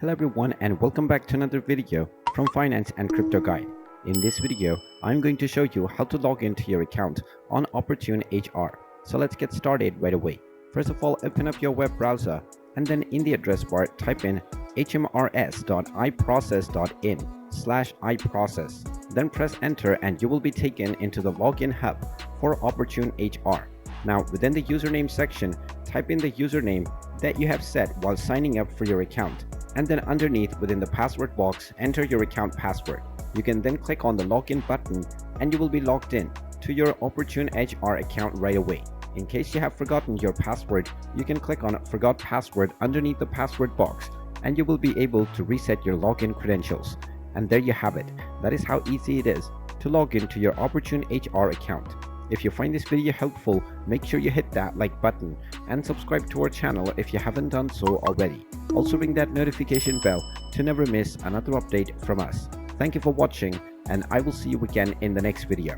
Hello everyone and welcome back to another video from Finance and Crypto Guide. In this video, I'm going to show you how to log into your account on Opportune HR. So let's get started right away. First of all, open up your web browser and then in the address bar type in hmrs.iprocess.in/iprocess. Then press enter and you will be taken into the login hub for Opportune HR. Now within the username section, type in the username that you have set while signing up for your account, and then underneath within the password box enter your account password. You can then click on the login button and you will be logged in to your Opportune HR account right away. In case you have forgotten your password, you can click on forgot password underneath the password box and you will be able to reset your login credentials. And there you have it. That is how easy it is to log into your Opportune HR account. If you find this video helpful, make sure you hit that like button and subscribe to our channel if you haven't done so already. Also ring that notification bell to never miss another update from us. Thank you for watching and I will see you again in the next video.